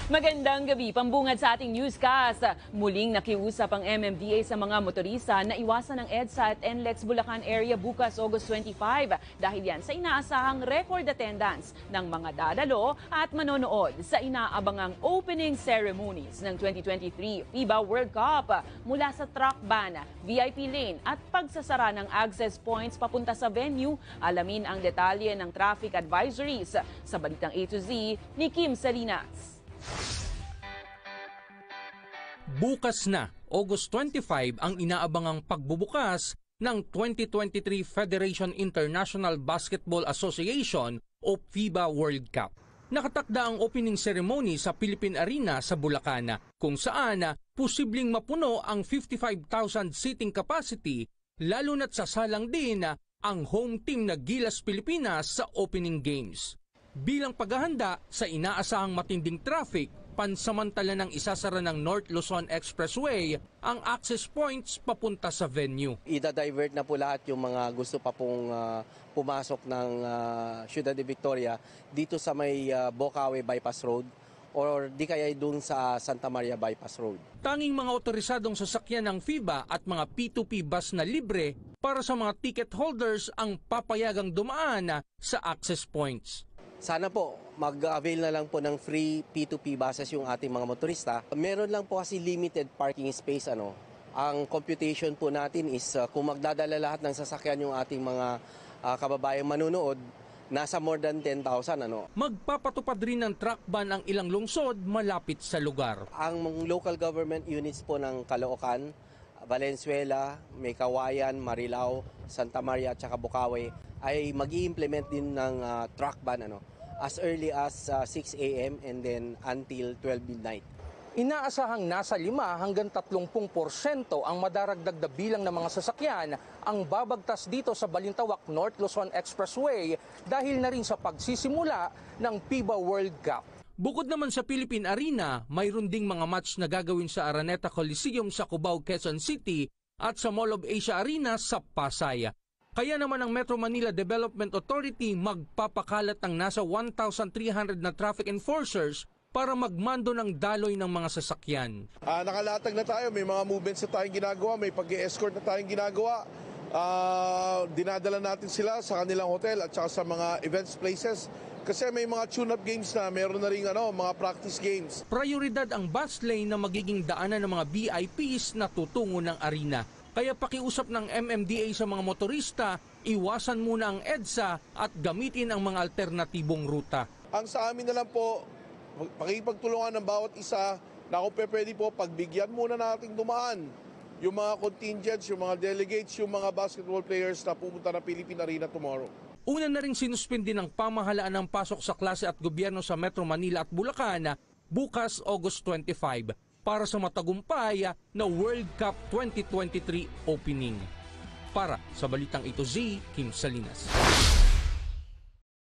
Magandang gabi, pambungad sa ating newscast. Muling nakiusap ang MMDA sa mga motorista na iwasan ang EDSA at NLEX Bulacan area bukas August 25 dahil yan sa inaasahang record attendance ng mga dadalo at manonood sa inaabangang opening ceremonies ng 2023 FIBA World Cup mula sa truck ban, VIP lane at pagsasara ng access points papunta sa venue. Alamin ang detalye ng traffic advisories sa Balitang A to Z ni Kim Salinas. Bukas na, August 25, ang inaabangang pagbubukas ng 2023 Federation International Basketball Association o FIBA World Cup. Nakatakda ang opening ceremony sa Philippine Arena sa Bulacan, kung saan posibleng mapuno ang 55,000 seating capacity, lalo na't sasalang din ang home team na Gilas Pilipinas sa opening games. Bilang paghahanda sa inaasahang matinding traffic, pansamantala ng isasara ng North Luzon Expressway ang access points papunta sa venue. Ida-divert na po lahat yung mga gusto pa pong pumasok ng Ciudad de Victoria dito sa may Bocaue Bypass Road or di kaya dun sa Santa Maria Bypass Road. Tanging mga otorisadong sasakyan ng FIBA at mga P2P bus na libre para sa mga ticket holders ang papayagang dumaan sa access points. Sana po mag-avail na lang po ng free P2P buses yung ating mga motorista. Meron lang po kasi limited parking space. Ang computation po natin is kung magdadala lahat ng sasakyan yung ating mga kababayang manunood, nasa more than 10,000. Magpapatupad rin ng truck ban ang ilang lungsod malapit sa lugar. Ang local government units po ng Caloocan, Valenzuela, Meycauayan, Marilao, Santa Maria at saka Bocaue ay mag-i-implement din ng truck ban as early as 6 a.m. and then until 12 midnight. Inaasahang nasa 5 hanggang 30% ang madaragdag na bilang ng mga sasakyan ang babagtas dito sa Balintawak North Luzon Expressway dahil na rin sa pagsisimula ng FIBA World Cup. Bukod naman sa Philippine Arena, mayroon ding mga match na gagawin sa Araneta Coliseum sa Cubao, Quezon City at sa Mall of Asia Arena sa Pasay. Kaya naman ang Metro Manila Development Authority magpapakalat ng nasa 1,300 na traffic enforcers para magmando ng daloy ng mga sasakyan. Nakalatag na tayo, may mga movements na tayong ginagawa, may pag-escort na tayong ginagawa. Dinadala natin sila sa kanilang hotel at saka sa mga events places. Kasi may mga tune-up games na, meron na rin mga practice games. Prioridad ang bus lane na magiging daanan ng mga VIPs na tutungo ng arena. Kaya pakiusap ng MMDA sa mga motorista, iwasan muna ang EDSA at gamitin ang mga alternatibong ruta. Ang sa amin na lang po, pakipagtulungan ng bawat isa na kung pwede po, pagbigyan muna nating dumaan yung mga contingents, yung mga delegates, yung mga basketball players na pupunta ng Philippine Arena tomorrow. Una na rin sinuspindi ng pamahalaan ng pasok sa klase at gobyerno sa Metro Manila at Bulacan bukas August 25 para sa matagumpay na World Cup 2023 opening. Para sa Balitang A to Z, Kim Salinas.